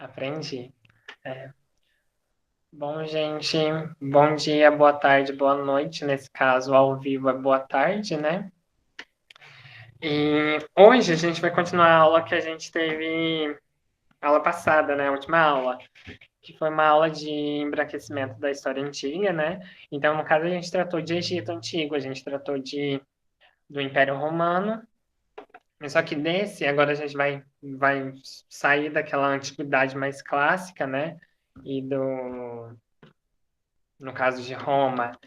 Aprendi. É. Bom, gente, bom dia, boa tarde, boa noite. Nesse caso, ao vivo é boa tarde, né? E hoje a gente vai continuar a aula que a gente teve, aula passada, né? A última aula, que foi uma aula de embranquecimento da história antiga, né? Então, no caso, a gente tratou de Egito Antigo, a gente tratou do Império Romano. Mas só que desse, agora a gente vai sair daquela antiguidade mais clássica, né? E no caso de Roma.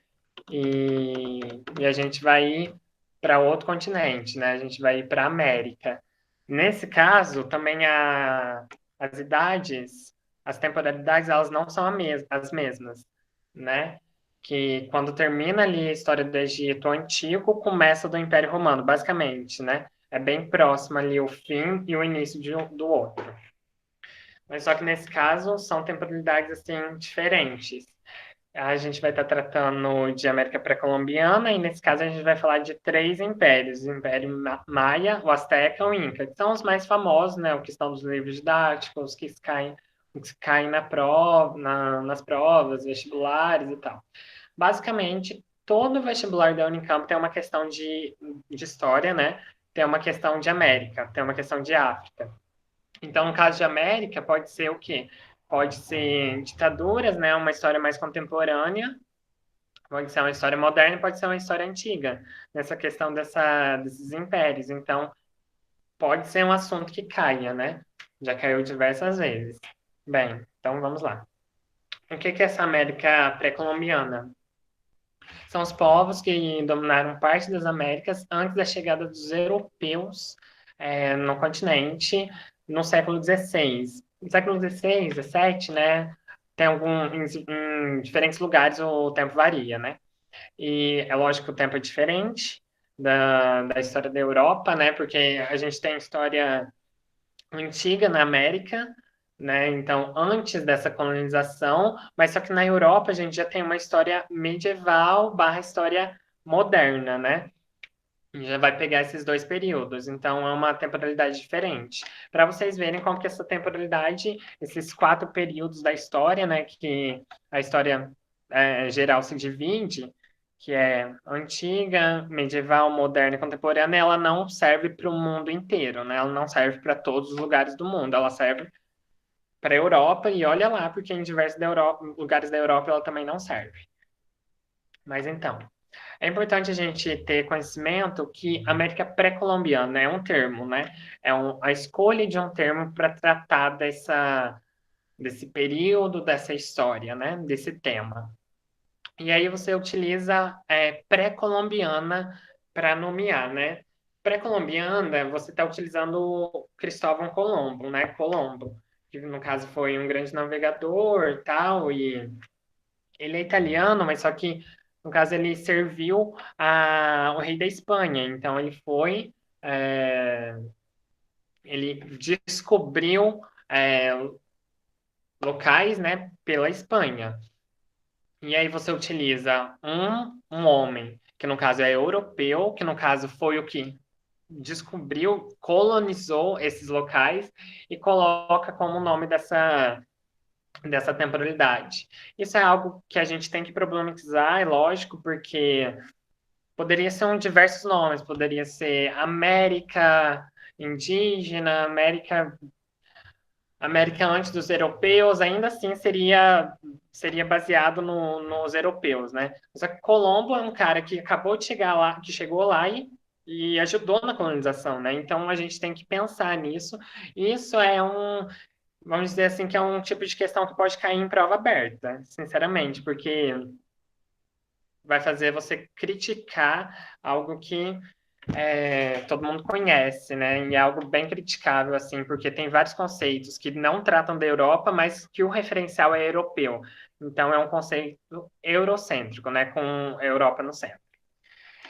E, e a gente vai ir para outro continente, né? A gente vai ir para a América. Nesse caso, também as idades, as temporalidades, elas não são as mesmas, né? Que quando termina ali a história do Egito Antigo, começa do Império Romano, basicamente, né? É bem próximo ali o fim e o início do outro. Mas só que nesse caso são temporalidades assim diferentes. A gente vai estar tratando de América pré-colombiana e nesse caso a gente vai falar de três impérios: o Império Maia, o Azteca e o Inca, que são os mais famosos, né? O que estão nos livros didáticos, os que caem na prova, nas provas, vestibulares e tal. Basicamente, todo vestibular da Unicamp tem uma questão de história, né? Tem uma questão de América, tem uma questão de África. Então, no caso de América, pode ser o quê? Pode ser ditaduras, né? Uma história mais contemporânea, pode ser uma história moderna, pode ser uma história antiga, nessa questão desses impérios. Então, pode ser um assunto que caia, né? Já caiu diversas vezes. Bem, então vamos lá. O que é essa América pré-colombiana? São os povos que dominaram parte das Américas antes da chegada dos europeus no continente no século XVI. No século XVI, XVII, né? Tem em diferentes lugares o tempo varia, né? E é lógico que o tempo é diferente da história da Europa, né? Porque a gente tem história antiga na América, né? Então, antes dessa colonização, mas só que na Europa a gente já tem uma história medieval barra história moderna, né? E já vai pegar esses dois períodos, então é uma temporalidade diferente. Para vocês verem como que essa temporalidade, esses quatro períodos da história, né, que a história geral se divide, que é antiga, medieval, moderna e contemporânea, ela não serve para o mundo inteiro, né? Ela não serve para todos os lugares do mundo, ela serve para a Europa e olha lá, porque em diversos lugares da Europa ela também não serve. Mas então, é importante a gente ter conhecimento que América pré-colombiana é um termo, né? A escolha de um termo para tratar desse período, dessa história, né? Desse tema. E aí você utiliza pré-colombiana para nomear, né? Pré-colombiana, você está utilizando Cristóvão Colombo, né? Colombo, que no caso foi um grande navegador, tal, e ele é italiano, mas só que no caso ele serviu o rei da Espanha. Então é, ele descobriu é, locais, né, pela Espanha. E aí você utiliza um homem, que no caso é europeu, que no caso foi o que descobriu, colonizou esses locais e coloca como nome dessa temporalidade. Isso é algo que a gente tem que problematizar, é lógico, porque poderia ser diversos nomes, poderia ser América indígena, América antes dos europeus, ainda assim seria baseado nos europeus, né? Só que Colombo é um cara que acabou de chegar lá, que chegou lá e ajudou na colonização, né? Então a gente tem que pensar nisso. Isso vamos dizer assim, que é um tipo de questão que pode cair em prova aberta, sinceramente, porque vai fazer você criticar algo que todo mundo conhece, né? E é algo bem criticável, assim, porque tem vários conceitos que não tratam da Europa, mas que o referencial é europeu. Então, é um conceito eurocêntrico, né? Com a Europa no centro.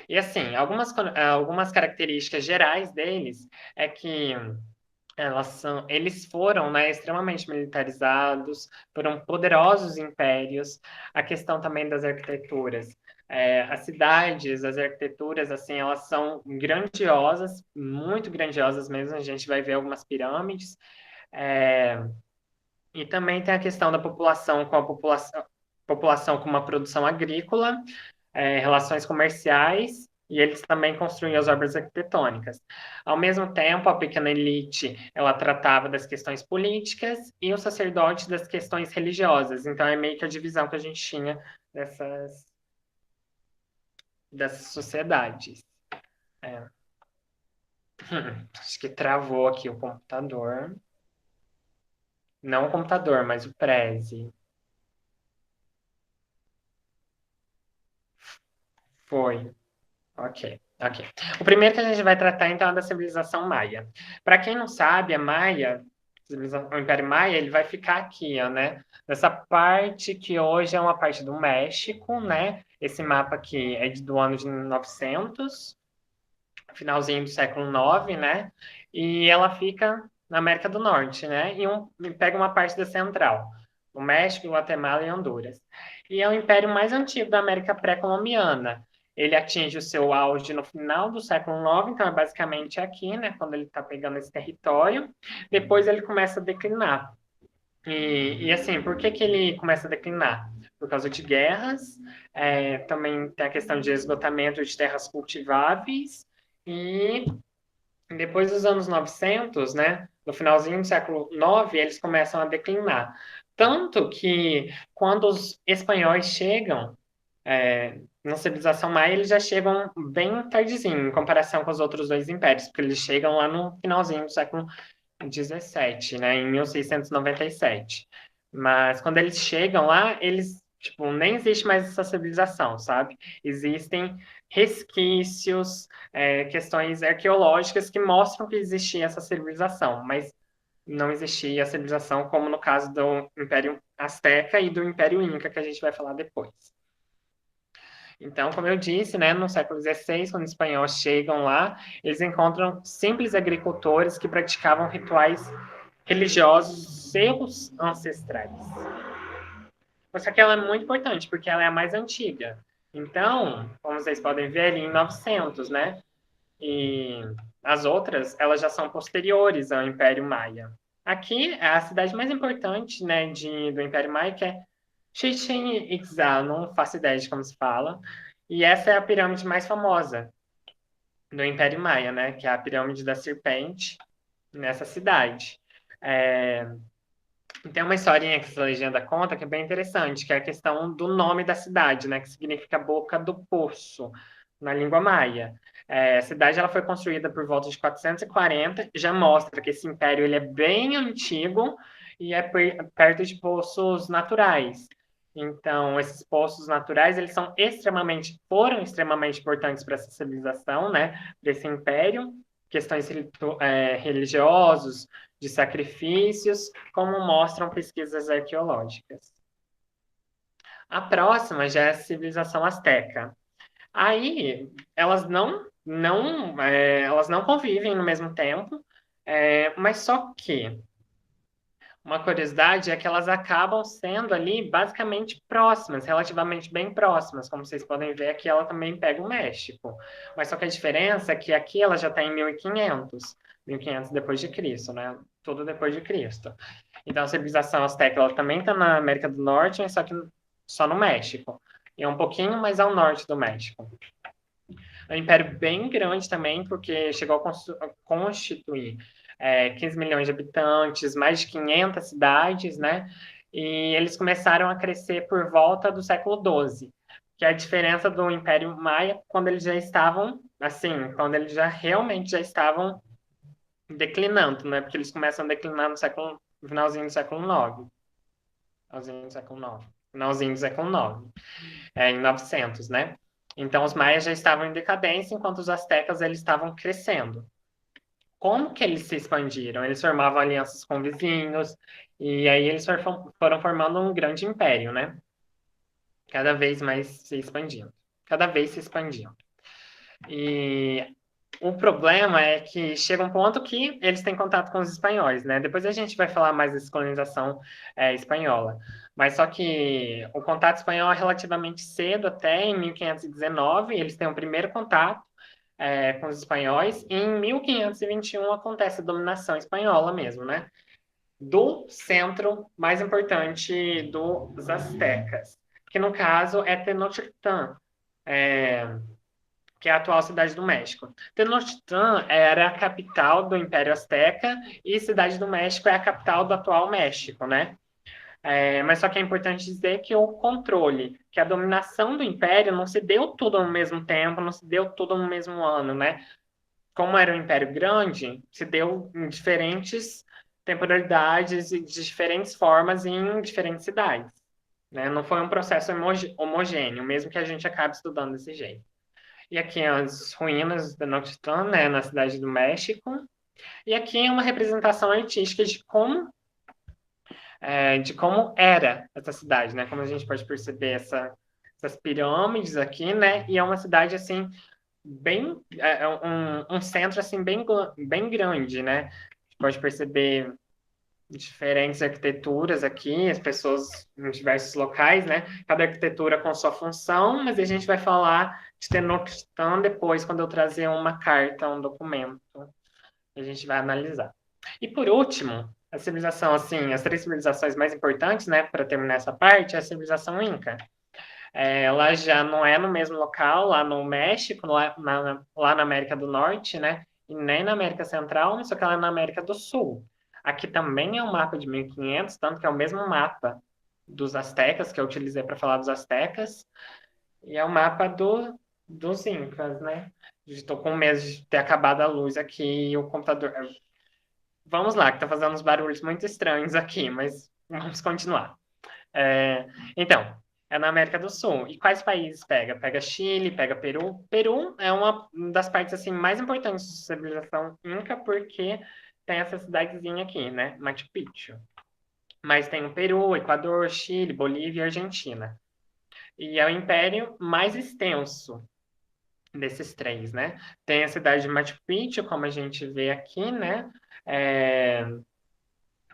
E, assim, algumas características gerais deles é que eles foram, né, extremamente militarizados, foram poderosos impérios. A questão também das arquiteturas. As cidades, as arquiteturas, assim, elas são grandiosas, muito grandiosas mesmo. A gente vai ver algumas pirâmides. E também tem a questão da população com a população com uma produção agrícola, relações comerciais, e eles também construíam as obras arquitetônicas. Ao mesmo tempo, a pequena elite, ela tratava das questões políticas e o sacerdote das questões religiosas. Então, é meio que a divisão que a gente tinha dessas sociedades. É. Acho que travou aqui o computador. Não o computador, mas o Prezi. Foi. Ok, ok. O primeiro que a gente vai tratar, então, é da civilização maia. Para quem não sabe, a Maia, o Império Maia, ele vai ficar aqui, ó, né? Nessa parte que hoje é uma parte do México, né? Esse mapa aqui é do ano de 900, finalzinho do século IX, né? E ela fica na América do Norte, né? E pega uma parte da Central, o México, Guatemala e Honduras. E é o império mais antigo da América pré-colombiana. Ele atinge o seu auge no final do século IX, então é basicamente aqui, né? Quando ele está pegando esse território. Depois ele começa a declinar. E assim, por que que ele começa a declinar? Por causa de guerras, também tem a questão de esgotamento de terras cultiváveis, e depois dos anos 900, né, no finalzinho do século IX, eles começam a declinar. Tanto que quando os espanhóis chegam na civilização maia, eles já chegam bem tardezinho, em comparação com os outros dois impérios, porque eles chegam lá no finalzinho do século 17, né, em 1697. Mas quando eles chegam lá, eles, tipo, nem existe mais essa civilização, sabe? Existem resquícios, questões arqueológicas que mostram que existia essa civilização, mas não existia a civilização como no caso do Império Azteca e do Império Inca, que a gente vai falar depois. Então, como eu disse, né, no século XVI, quando os espanhóis chegam lá, eles encontram simples agricultores que praticavam rituais religiosos seus ancestrais. Só que ela é muito importante, porque ela é a mais antiga. Então, como vocês podem ver, ali em 900, né? E as outras, elas já são posteriores ao Império Maia. Aqui é a cidade mais importante, né, do Império Maia, que é Chichen Itza, não faço ideia de como se fala. E essa é a pirâmide mais famosa do Império Maia, né, que é a pirâmide da serpente nessa cidade. É, tem uma historinha que essa legenda conta que é bem interessante, que é a questão do nome da cidade, né, que significa Boca do Poço, na língua maia. A cidade ela foi construída por volta de 440, já mostra que esse império ele é bem antigo e é perto de poços naturais. Então, esses poços naturais, eles foram extremamente importantes para essa civilização, né, para esse império, questões religiosos, de sacrifícios, como mostram pesquisas arqueológicas. A próxima já é a civilização asteca. Aí elas não convivem no mesmo tempo, mas só que uma curiosidade é que elas acabam sendo ali basicamente próximas, relativamente bem próximas. Como vocês podem ver, aqui ela também pega o México. Mas só que a diferença é que aqui ela já está em 1500, 1500 depois de Cristo, né? Tudo depois de Cristo. Então a civilização azteca ela também está na América do Norte, mas só que só no México. E é um pouquinho mais ao norte do México. É um império bem grande também, porque chegou a constituir 15 milhões de habitantes, mais de 500 cidades, né? E eles começaram a crescer por volta do século XII, que é a diferença do Império Maia quando eles já estavam, assim, quando eles já realmente já estavam declinando, né? Porque eles começam a declinar no finalzinho do século IX. Finalzinho do século IX. Finalzinho do século IX, em 900, né? Então, os maias já estavam em decadência, enquanto os astecas eles estavam crescendo. Como que eles se expandiram? Eles formavam alianças com vizinhos, e aí eles foram formando um grande império, né? Cada vez mais se expandindo. Cada vez se expandiam. E o problema é que chega um ponto que eles têm contato com os espanhóis, né? Depois a gente vai falar mais dessa colonização espanhola. Mas só que o contato espanhol é relativamente cedo, até em 1519, eles têm o primeiro contato com os espanhóis, e em 1521 acontece a dominação espanhola mesmo, né? do centro mais importante dos astecas, que no caso é Tenochtitlan, é, que é a atual cidade do México. Tenochtitlan era a capital do Império Azteca e Cidade do México é a capital do atual México, né? Mas só que é importante dizer que o controle, que a dominação do império não se deu tudo ao mesmo tempo, não se deu tudo no mesmo ano, né? Como era um império grande, se deu em diferentes temporalidades e de diferentes formas em diferentes cidades, né? Não foi um processo homogêneo, mesmo que a gente acabe estudando desse jeito. E aqui as ruínas da Tenochtitlan, né, na cidade do México. E aqui é uma representação artística de como era essa cidade, né? Como a gente pode perceber essas pirâmides aqui, né? E é uma cidade assim bem um centro assim bem grande, né? A gente pode perceber diferentes arquiteturas aqui, as pessoas em diversos locais, né? Cada arquitetura com sua função, mas a gente vai falar de Tenochtitlan depois, quando eu trazer uma carta, um documento, a gente vai analisar. E por último, a civilização, assim, as três civilizações mais importantes, né, para terminar essa parte, é a civilização Inca. Ela já não é no mesmo local, lá no México, lá na América do Norte, né? E nem na América Central, só que ela é na América do Sul. Aqui também é um mapa de 1500, tanto que é o mesmo mapa dos astecas, que eu utilizei para falar dos astecas, e é o mapa dos Incas, né? Estou com medo de ter acabado a luz aqui e o computador. Vamos lá, que está fazendo uns barulhos muito estranhos aqui, mas vamos continuar. É, então, é na América do Sul. E quais países pega? Pega Chile, pega Peru. Peru é uma das partes assim mais importantes da civilização Inca, porque tem essa cidadezinha aqui, né? Machu Picchu. Mas tem o Peru, Equador, Chile, Bolívia e Argentina. E é o império mais extenso desses três, né? Tem a cidade de Machu Picchu, como a gente vê aqui, né? É,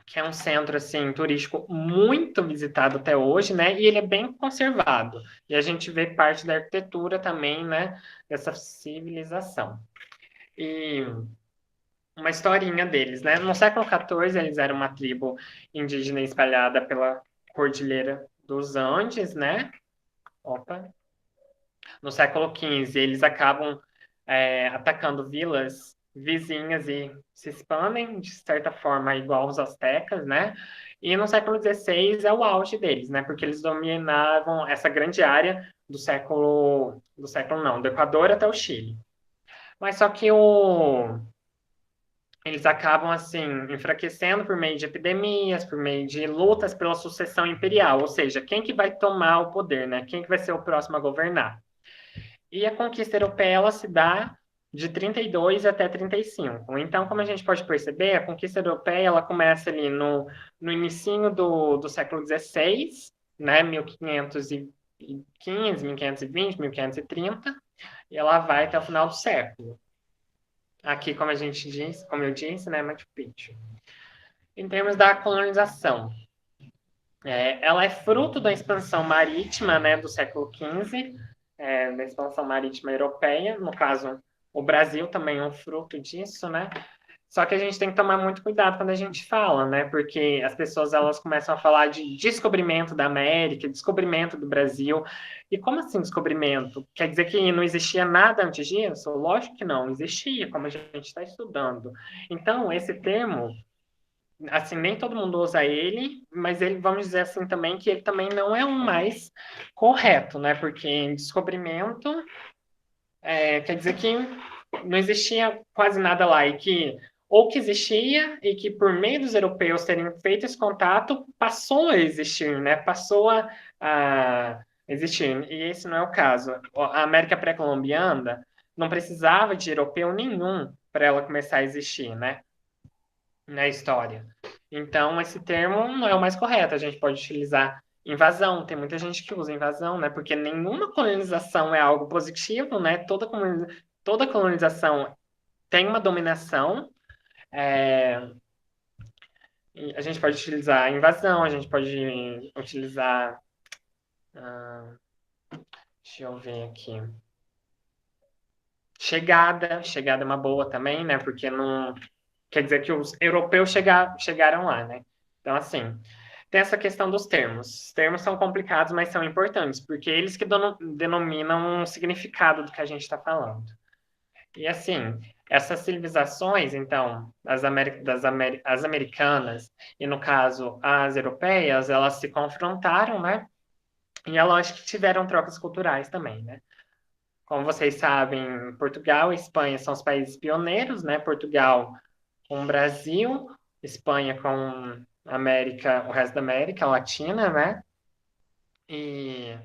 que é um centro assim turístico muito visitado até hoje, né? E ele é bem conservado. E a gente vê parte da arquitetura também, né? Dessa civilização. E uma historinha deles, né? No século XIV, eles eram uma tribo indígena espalhada pela Cordilheira dos Andes, né? Opa. No século XV, eles acabam atacando vilas vizinhas e se expandem, de certa forma, igual os astecas, né? E no século XVI é o auge deles, né? Porque eles dominavam essa grande área do século não, do Equador até o Chile. Mas só que eles acabam, assim, enfraquecendo por meio de epidemias, por meio de lutas pela sucessão imperial, ou seja, quem que vai tomar o poder, né? Quem que vai ser o próximo a governar? E a conquista europeia ela se dá de 32 até 35. Então, como a gente pode perceber, a conquista europeia ela começa ali no inicinho do século XVI, né, 1515, 1520, 1530, e ela vai até o final do século. Aqui, como a gente disse, como eu disse, né, Machu Picchu. Em termos da colonização, ela é fruto da expansão marítima, né, do século XV, da expansão marítima europeia. No caso, o Brasil também é um fruto disso, né? Só que a gente tem que tomar muito cuidado quando a gente fala, né? Porque as pessoas elas começam a falar de descobrimento da América, descobrimento do Brasil. E como assim descobrimento? Quer dizer que não existia nada antes disso? Lógico que não, existia, como a gente está estudando. Então, esse termo assim, nem todo mundo usa ele, mas ele, vamos dizer assim também, que ele também não é o mais correto, né? Porque em descobrimento quer dizer que não existia quase nada lá e que ou que existia e que por meio dos europeus terem feito esse contato passou a existir, né? Passou a existir. E esse não é o caso. A América pré-colombiana não precisava de europeu nenhum para ela começar a existir, né? Na história. Então, esse termo não é o mais correto. A gente pode utilizar invasão. Tem muita gente que usa invasão, né? Porque nenhuma colonização é algo positivo, né? Toda colonização tem uma dominação. É, e a gente pode utilizar invasão, a gente pode utilizar. ah, deixa eu ver aqui. Chegada é uma boa também, né? Porque não quer dizer que os europeus chegaram lá, né? Então, assim, tem essa questão dos termos. Os termos são complicados, mas são importantes, porque eles que denominam o significado do que a gente está falando. E, assim, essas civilizações, então, as americanas e, no caso, as europeias, elas se confrontaram, né? E é lógico que tiveram trocas culturais também, né? Como vocês sabem, Portugal e Espanha são os países pioneiros, né? Portugal com o Brasil, Espanha com a América, o resto da América Latina, né? E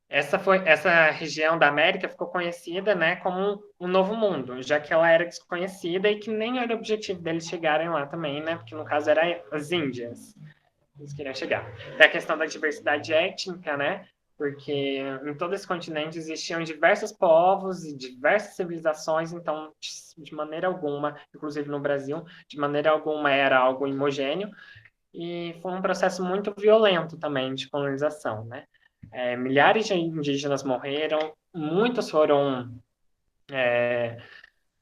essa região da América ficou conhecida, né, como um Novo Mundo, já que ela era desconhecida e que nem era o objetivo deles chegarem lá também, né? Porque no caso era as Índias. Eles queriam chegar. Tem a questão da diversidade étnica, né? Porque em todo esse continente existiam diversos povos e diversas civilizações, então, de maneira alguma, inclusive no Brasil, de maneira alguma era algo homogêneo, e foi um processo muito violento também de colonização, né? Milhares de indígenas morreram, muitos foram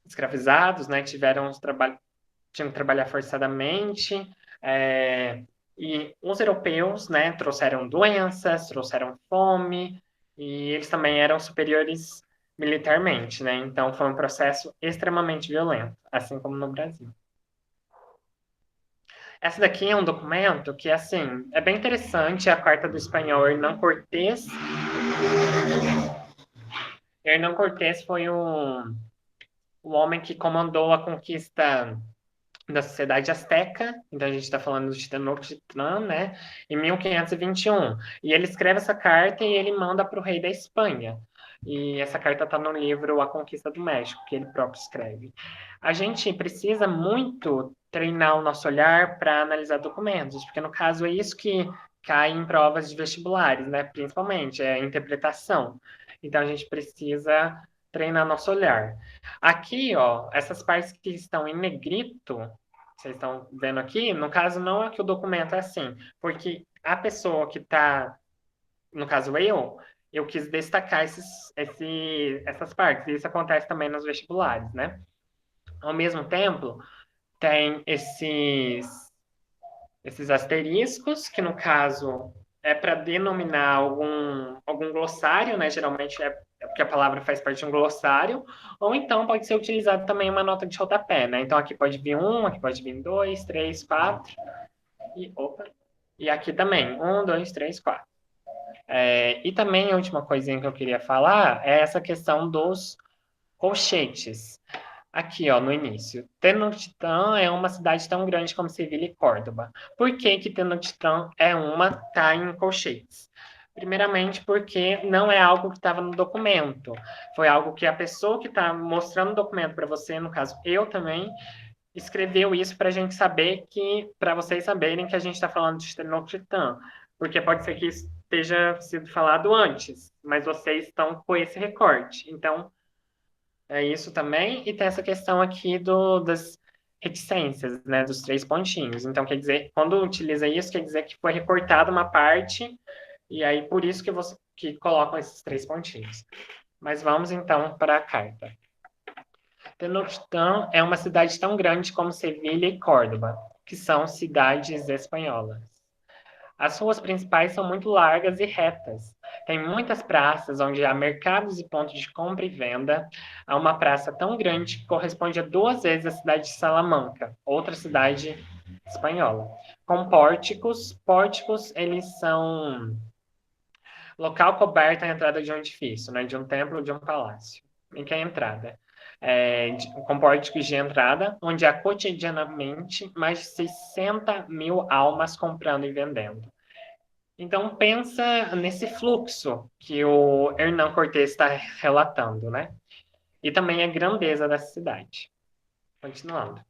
escravizados, né? Tinham que trabalhar forçadamente, é, e os europeus, né, trouxeram doenças, trouxeram fome, e eles também eram superiores militarmente, né? Então foi um processo extremamente violento, assim como no Brasil. Essa daqui é um documento que, assim, é bem interessante, é a Carta do Espanhol Hernán Cortés. Hernán Cortés foi o homem que comandou a conquista da sociedade asteca, então a gente está falando de Tenochtitlan, né, em 1521. E ele escreve essa carta e ele manda para o rei da Espanha. E essa carta está no livro A Conquista do México, que ele próprio escreve. A gente precisa muito treinar o nosso olhar para analisar documentos, porque no caso é isso que cai em provas de vestibulares, né, principalmente, é a interpretação. Então a gente precisa treinar nosso olhar. Aqui, ó, essas partes que estão em negrito, vocês estão vendo aqui, no caso não é que o documento é assim, porque a pessoa que está, no caso eu quis destacar essas partes, e isso acontece também nos vestibulares, né? Ao mesmo tempo, tem esses asteriscos, que no caso é para denominar algum glossário, né? Geralmente é porque a palavra faz parte de um glossário, ou então pode ser utilizado também uma nota de rodapé, né? Então aqui pode vir um, aqui pode vir dois, três, quatro, opa, e aqui também, um, dois, três, quatro. E também a última coisinha que eu queria falar é essa questão dos colchetes. Aqui, ó, no início. Tenochtitlan é uma cidade tão grande como Sevilha e Córdoba. Por que que Tenochtitlan tá em colchetes? Primeiramente, porque não é algo que estava no documento. Foi algo que a pessoa que está mostrando o documento para você, no caso eu também, escreveu isso para a gente saber que, para vocês saberem que a gente está falando de Tenochtitlan. Porque pode ser que isso esteja sido falado antes, mas vocês estão com esse recorte. Então, é isso também, e tem essa questão aqui das reticências, né, dos três pontinhos. Então, quer dizer, quando utiliza isso, quer dizer que foi recortada uma parte, e aí por isso que colocam esses três pontinhos. Mas vamos então para a carta. Tenochtitlan é uma cidade tão grande como Sevilha e Córdoba, que são cidades espanholas. As ruas principais são muito largas e retas. Tem muitas praças onde há mercados e pontos de compra e venda. Há uma praça tão grande que corresponde a 2 vezes a cidade de Salamanca, outra cidade espanhola. Com pórticos. Pórticos, eles são local coberto à entrada de um edifício, né, de um templo ou de um palácio. Em que é a entrada? Com pórticos de entrada, onde há cotidianamente mais de 60 mil almas comprando e vendendo. Então pensa nesse fluxo que o Hernán Cortés está relatando, né? E também a grandeza da cidade. Continuando.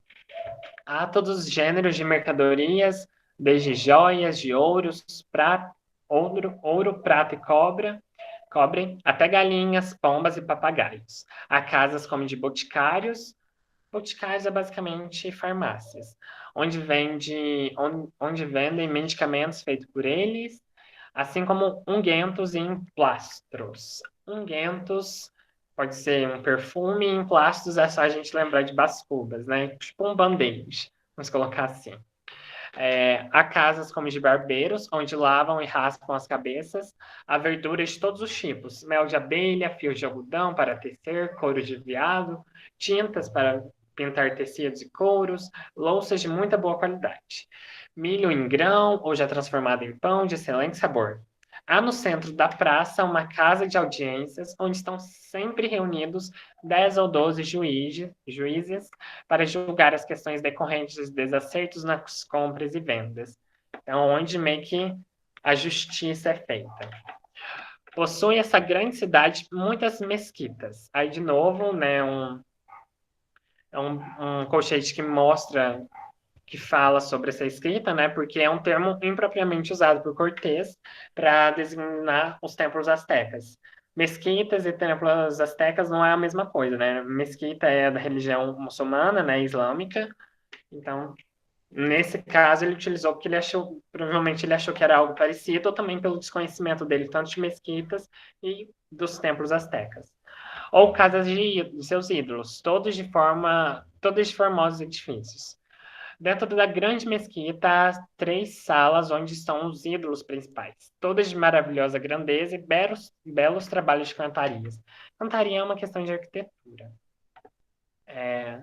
Há todos os gêneros de mercadorias, desde joias de ouro, prata e cobre, até galinhas, pombas e papagaios. Há casas como de boticários. Boticários é basicamente farmácias, onde vendem medicamentos feitos por eles, assim como ungüentos e emplastros. Ungüentos pode ser um perfume, e emplastros é só a gente lembrar de Bas Cubas, né? Tipo um band-aid, vamos colocar assim. Há casas como de barbeiros, onde lavam e raspam as cabeças, há verduras de todos os tipos, mel de abelha, fios de algodão para tecer, couro de veado, tintas para pintar tecidos e couros, louças de muita boa qualidade, milho em grão ou já transformado em pão de excelente sabor. Há no centro da praça uma casa de audiências, onde estão sempre reunidos 10 ou 12 juízes para julgar as questões decorrentes dos desacertos nas compras e vendas. Então, onde meio que a justiça é feita. Possui essa grande cidade muitas mesquitas. Aí, de novo, né, um colchete que mostra, que fala sobre essa escrita, né, porque é um termo impropriamente usado por Cortés para designar os templos astecas. Mesquitas e templos astecas não é a mesma coisa, né? Mesquita é da religião muçulmana, né, islâmica. Então, nesse caso, ele utilizou porque ele achou, provavelmente ele achou que era algo parecido, ou também pelo desconhecimento dele, tanto de mesquitas e dos templos astecas. Ou casas de seus ídolos, todos de formosos edifícios. Dentro da grande mesquita, há 3 salas onde estão os ídolos principais, todas de maravilhosa grandeza e belos trabalhos de cantarias. Cantaria é uma questão de arquitetura. É,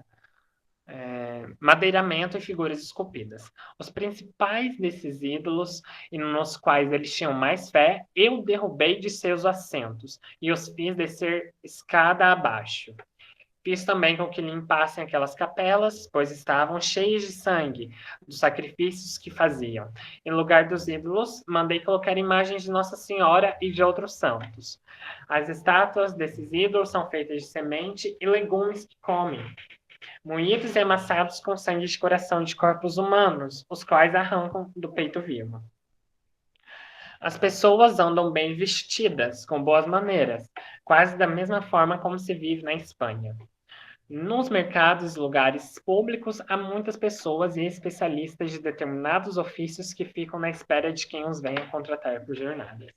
madeiramento e figuras esculpidas. Os principais desses ídolos, e nos quais eles tinham mais fé, eu derrubei de seus assentos, e os fiz descer escada abaixo. Fiz também com que limpassem aquelas capelas, pois estavam cheias de sangue, dos sacrifícios que faziam. Em lugar dos ídolos, mandei colocar imagens de Nossa Senhora e de outros santos. As estátuas desses ídolos são feitas de semente e legumes que comem, moídos e amassados com sangue de coração de corpos humanos, os quais arrancam do peito vivo. As pessoas andam bem vestidas, com boas maneiras, quase da mesma forma como se vive na Espanha. Nos mercados e lugares públicos, há muitas pessoas e especialistas de determinados ofícios que ficam na espera de quem os venha contratar por jornadas.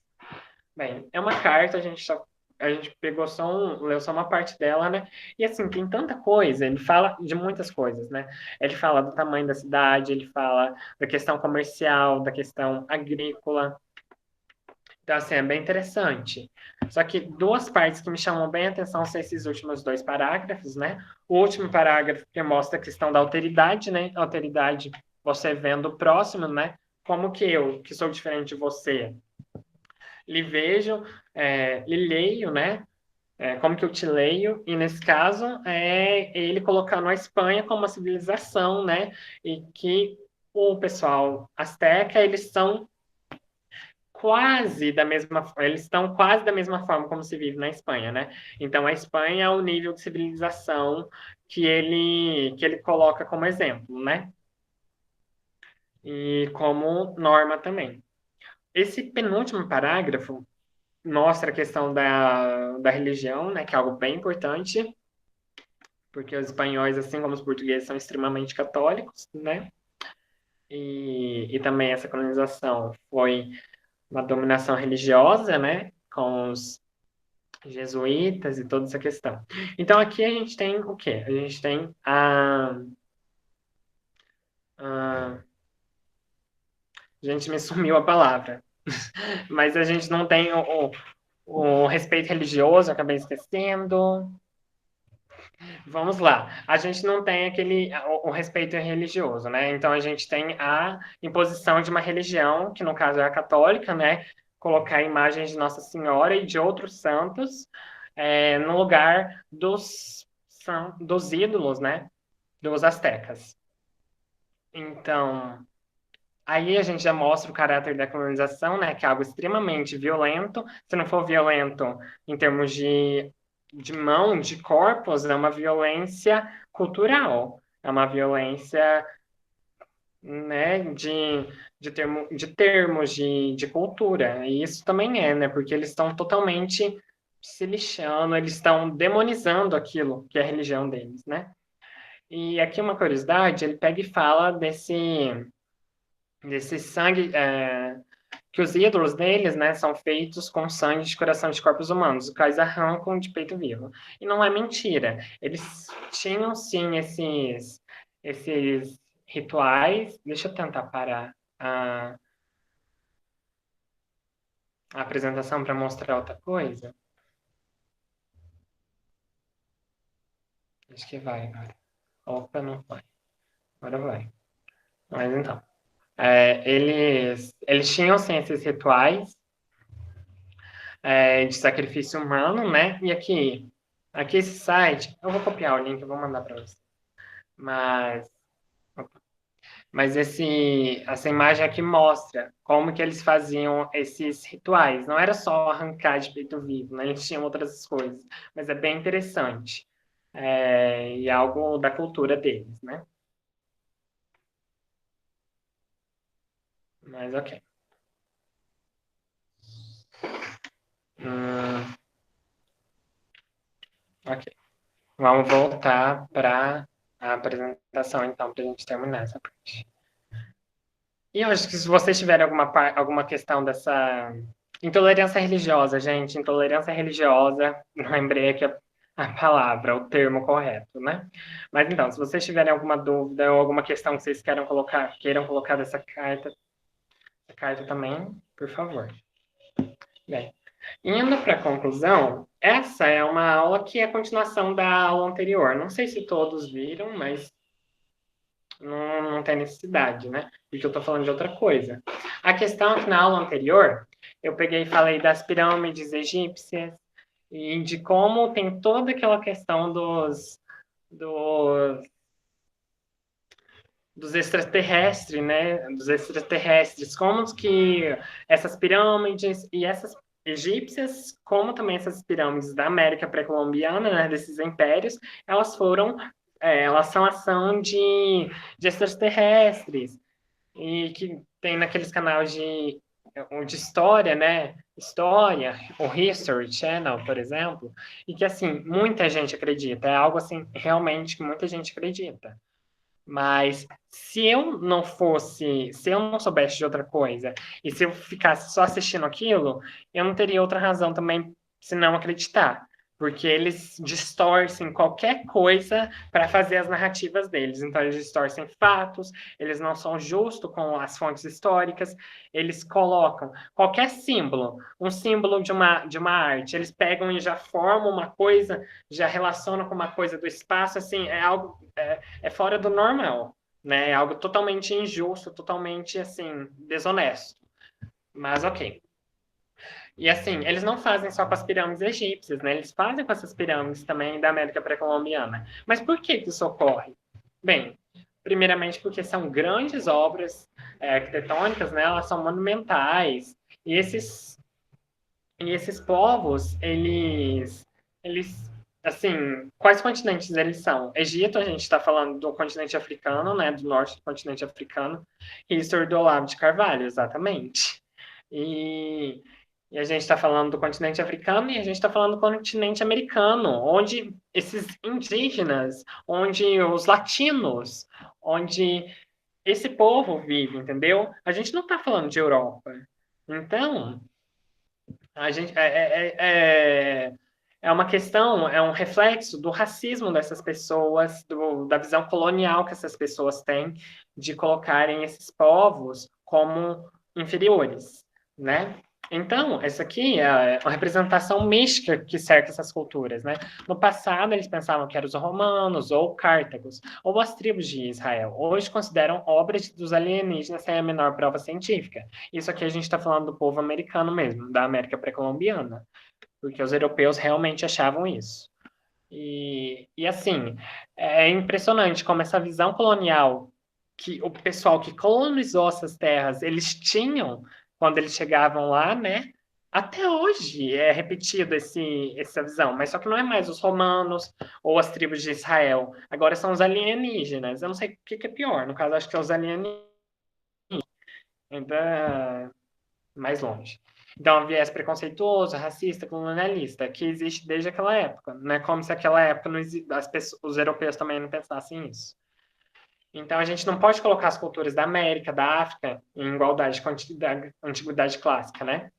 Bem, é uma carta, a gente pegou leu só uma parte dela, né? E assim, tem tanta coisa, ele fala de muitas coisas, né? Ele fala do tamanho da cidade, ele fala da questão comercial, da questão agrícola. Então, assim, é bem interessante. Só que 2 partes que me chamam bem a atenção são esses últimos 2 parágrafos, né? O último parágrafo que mostra a questão da alteridade, né? Alteridade, você vendo o próximo, né? Como que eu, que sou diferente de você, lhe vejo, lhe leio, né? Como que eu te leio, e nesse caso é ele colocando a Espanha como uma civilização, né? E que o pessoal asteca, eles estão quase da mesma forma como se vive na Espanha, né? Então a Espanha é o nível de civilização que ele coloca como exemplo, né? E como norma também. Esse penúltimo parágrafo mostra a questão da religião, né, que é algo bem importante, porque os espanhóis, assim como os portugueses, são extremamente católicos, né? E também essa colonização foi uma dominação religiosa, né? Com os jesuítas e toda essa questão. Então aqui a gente tem o quê? A gente tem a gente, me sumiu a palavra, mas a gente não tem o respeito religioso, acabei esquecendo. Vamos lá. A gente não tem o respeito religioso, né? Então a gente tem a imposição de uma religião, que no caso é a católica, né? Colocar imagens de Nossa Senhora e de outros santos no lugar dos ídolos, né? Dos astecas. Então, aí a gente já mostra o caráter da colonização, né? Que é algo extremamente violento. Se não for violento em termos de mão, de corpos, é uma violência cultural. É uma violência, né, de termos de cultura. E isso também né? Porque eles estão totalmente se lixando, eles estão demonizando aquilo que é a religião deles, né? E aqui uma curiosidade, ele pega e fala desse sangue, que os ídolos deles, né, são feitos com sangue de coração de corpos humanos, os quais arrancam de peito vivo. E não é mentira. Eles tinham, sim, esses rituais. Deixa eu tentar parar a apresentação para mostrar outra coisa. Acho que vai agora. Opa, não vai. Agora vai. Mas então. Eles tinham, sim, esses rituais de sacrifício humano, né? E aqui esse site, eu vou copiar o link, eu vou mandar para você. Mas, essa imagem aqui mostra como que eles faziam esses rituais. Não era só arrancar de peito vivo, né? Eles tinham outras coisas. Mas é bem interessante. E algo da cultura deles, né? Mas ok. Hum, ok. Vamos voltar para a apresentação, então, para a gente terminar essa parte. E eu acho que se vocês tiverem alguma questão dessa intolerância religiosa, gente, intolerância religiosa, lembrei aqui a palavra, o termo correto, né? Mas então, se vocês tiverem alguma dúvida ou alguma questão que vocês queiram colocar dessa carta também, por favor. Bem, indo para a conclusão, essa é uma aula que é a continuação da aula anterior. Não sei se todos viram, mas não tem necessidade, né? Porque eu estou falando de outra coisa. A questão é que na aula anterior, eu peguei e falei das pirâmides egípcias e de como tem toda aquela questão dos, dos extraterrestres, né? Dos extraterrestres, como que essas pirâmides e essas egípcias, como também essas pirâmides da América pré-colombiana, né? Desses impérios, elas foram, elas são ação de extraterrestres e que tem naqueles canais de história, né? História, o History Channel, por exemplo, e que assim muita gente acredita, é algo assim realmente que muita gente acredita. Mas se eu não soubesse de outra coisa, e se eu ficasse só assistindo aquilo, eu não teria outra razão também se não acreditar. Porque eles distorcem qualquer coisa para fazer as narrativas deles. Então, eles distorcem fatos, eles não são justos com as fontes históricas, eles colocam qualquer símbolo, um símbolo de uma arte, eles pegam e já formam uma coisa, já relacionam com uma coisa do espaço, assim, é algo. É fora do normal, né? É algo totalmente injusto, totalmente assim desonesto. Mas ok. E assim, eles não fazem só com as pirâmides egípcias, né? Eles fazem com essas pirâmides também da América pré-colombiana. Mas por que isso ocorre? Bem, primeiramente porque são grandes obras arquitetônicas, né? Elas são monumentais. E esses povos, eles, assim, quais continentes eles são? Egito, a gente está falando do continente africano, né, do norte do continente africano, e History do Olavo de Carvalho, exatamente. E, e a gente está falando do continente africano e a gente está falando do continente americano, onde esses indígenas, onde os latinos, onde esse povo vive, entendeu? A gente não está falando de Europa. Então, a gente é uma questão, é um reflexo do racismo dessas pessoas, da visão colonial que essas pessoas têm de colocarem esses povos como inferiores, né? Então, essa aqui é uma representação mística que cerca essas culturas, né? No passado, eles pensavam que eram os romanos ou cártagos, ou as tribos de Israel. Hoje consideram obras dos alienígenas sem a menor prova científica. Isso aqui a gente está falando do povo americano mesmo, da América pré-colombiana, porque os europeus realmente achavam isso. E assim, é impressionante como essa visão colonial que o pessoal que colonizou essas terras, eles tinham quando eles chegavam lá, né? Até hoje é repetido essa visão, mas só que não é mais os romanos ou as tribos de Israel. Agora são os alienígenas. Eu não sei o que é pior. No caso, acho que é os alienígenas. Ainda mais longe. Então, viés preconceituoso, racista, colonialista, que existe desde aquela época. Não é como se aquela época não os europeus também não pensassem isso. Então, a gente não pode colocar as culturas da América, da África, em igualdade com a antiguidade clássica, né?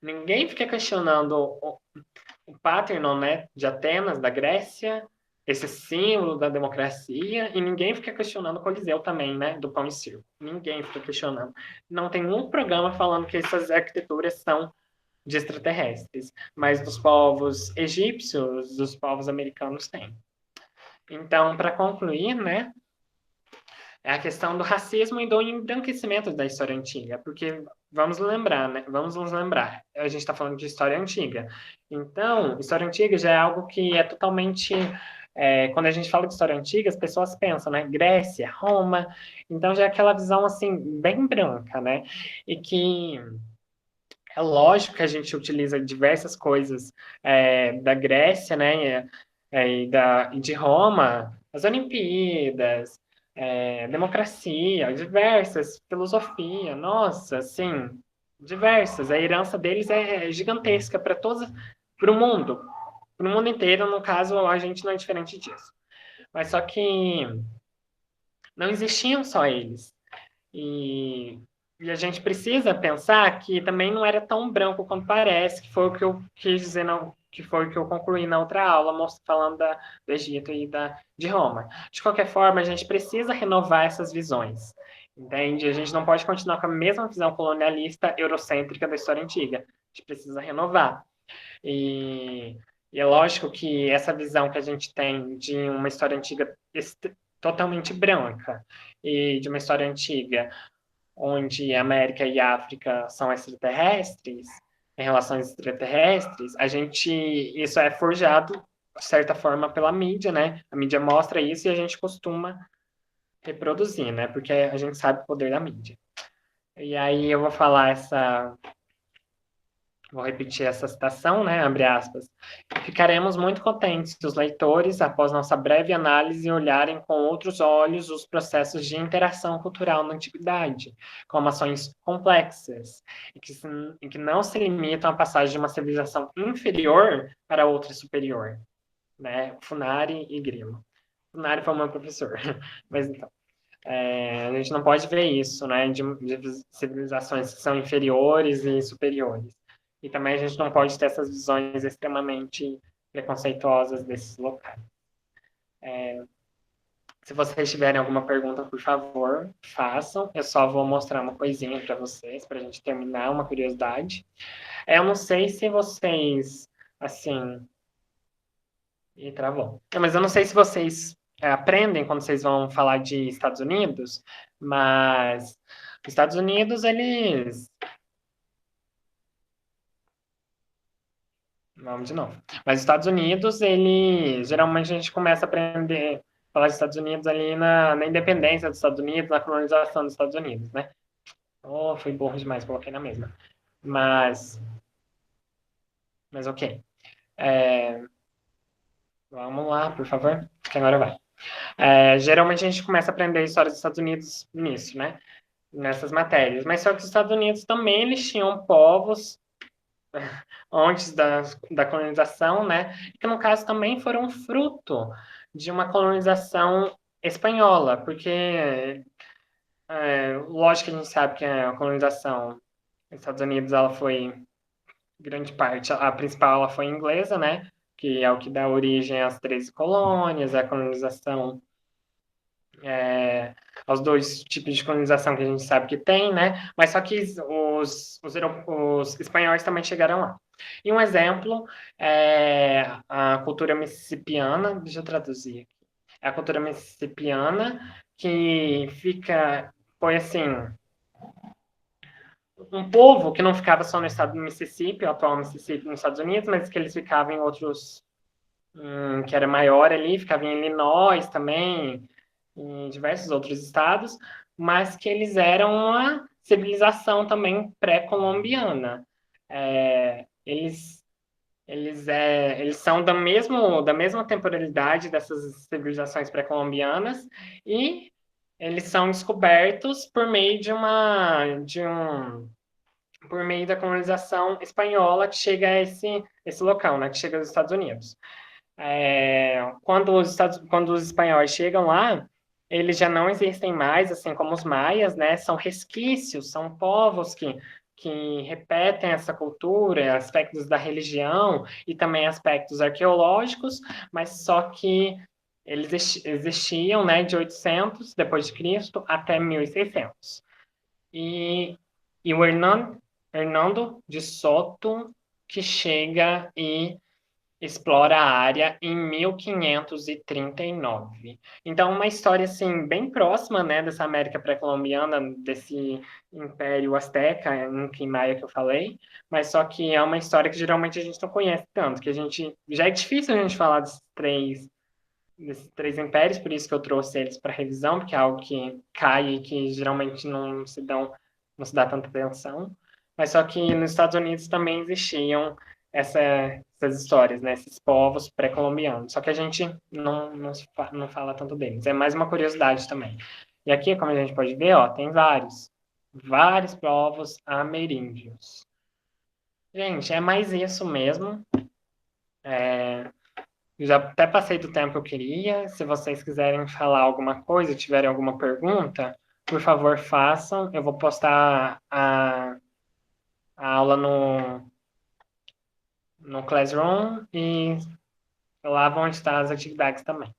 Ninguém fica questionando o Parthenon, né, de Atenas, da Grécia, esse símbolo da democracia, e ninguém fica questionando o Coliseu também, né, do Pão e Circo. Ninguém fica questionando. Não tem um programa falando que essas arquiteturas são de extraterrestres, mas dos povos egípcios, dos povos americanos tem. Então, para concluir, né, é a questão do racismo e do embranquecimento da história antiga, porque vamos lembrar, né? Vamos nos lembrar. A gente está falando de história antiga. Então, história antiga já é algo que é totalmente quando a gente fala de história antiga, as pessoas pensam, né? Grécia, Roma. Então já é aquela visão assim bem branca, né? E que é lógico que a gente utiliza diversas coisas da Grécia, né? E de Roma, as Olimpíadas, democracia, diversas, filosofia, nossa, assim, diversas. A herança deles é gigantesca para o mundo inteiro. No caso, a gente não é diferente disso. Mas só que não existiam só eles. E, e a gente precisa pensar que também não era tão branco quanto parece, que foi o que eu quis dizer, não, que foi o que eu concluí na outra aula, falando do Egito e de Roma. De qualquer forma, a gente precisa renovar essas visões, entende? A gente não pode continuar com a mesma visão colonialista eurocêntrica da história antiga. A gente precisa renovar. E, e é lógico que essa visão que a gente tem de uma história antiga totalmente branca e de uma história antiga onde América e África são extraterrestres, em relações extraterrestres, isso é forjado, de certa forma, pela mídia, né? A mídia mostra isso e a gente costuma reproduzir, né? Porque a gente sabe o poder da mídia. E aí eu vou repetir essa citação, né? Abre aspas. Ficaremos muito contentes se os leitores, após nossa breve análise, olharem com outros olhos os processos de interação cultural na antiguidade, como ações complexas, e que não se limitam à passagem de uma civilização inferior para outra superior, né? Funari e Grilo. Funari foi o meu professor, mas então. A gente não pode ver isso, né, de civilizações que são inferiores e superiores. E também a gente não pode ter essas visões extremamente preconceituosas desses locais. Se vocês tiverem alguma pergunta, por favor, façam. Eu só vou mostrar uma coisinha para vocês, para a gente terminar, uma curiosidade. Eu não sei se vocês, assim... E travou. Mas eu não sei se vocês aprendem quando vocês vão falar de Estados Unidos, mas os Estados Unidos, eles... Vamos de novo. Mas os Estados Unidos, eles... Geralmente a gente começa a aprender a falar dos Estados Unidos ali na independência dos Estados Unidos, na colonização dos Estados Unidos, né? Oh, fui burro demais, coloquei na mesma. Mas... Mas ok. É, vamos lá, por favor, que agora vai. Geralmente a gente começa a aprender a história dos Estados Unidos nisso, né? Nessas matérias. Mas só que os Estados Unidos também eles tinham povos antes da colonização, né? Que no caso também foram fruto de uma colonização espanhola, porque lógico que a gente sabe que a colonização dos Estados Unidos ela foi grande parte, a principal ela foi inglesa, né? Que é o que dá origem às 13 colônias, a colonização aos dois tipos de colonização que a gente sabe que tem, né? Mas só que os espanhóis também chegaram lá. E um exemplo é a cultura mississippiana, deixa eu traduzir aqui. É a cultura mississippiana que foi assim, um povo que não ficava só no estado do Mississippi, o atual Mississippi nos Estados Unidos, mas que eles ficavam em outros, que era maior ali, ficava em Illinois também, em diversos outros estados, mas que eles eram uma civilização também pré-colombiana. Eles são da mesma temporalidade dessas civilizações pré-colombianas e eles são descobertos por meio por meio da colonização espanhola que chega a esse local, né, que chega aos Estados Unidos. Quando os espanhóis chegam lá, eles já não existem mais, assim como os maias, né? São resquícios, são povos que repetem essa cultura, aspectos da religião e também aspectos arqueológicos, mas só que Eles existiam, né, de 800 depois de Cristo até 1600. E, e o Hernando de Soto que chega e explora a área em 1539. Então, uma história assim bem próxima, né, dessa América pré-colombiana, desse Império Azteca, Inca e Maia que eu falei, mas só que é uma história que geralmente a gente não conhece tanto, que a gente já é difícil a gente falar desses três impérios, por isso que eu trouxe eles para revisão, porque é algo que cai e que geralmente não se dá tanta atenção. Mas só que nos Estados Unidos também existiam essas histórias, né? Esses povos pré-colombianos. Só que a gente não fala tanto deles. É mais uma curiosidade também. E aqui, como a gente pode ver, ó, tem vários povos ameríndios. Gente, é mais isso mesmo. Já até passei do tempo que eu queria. Se vocês quiserem falar alguma coisa, tiverem alguma pergunta, por favor, façam. Eu vou postar a aula no Classroom e lá vão estar as atividades também.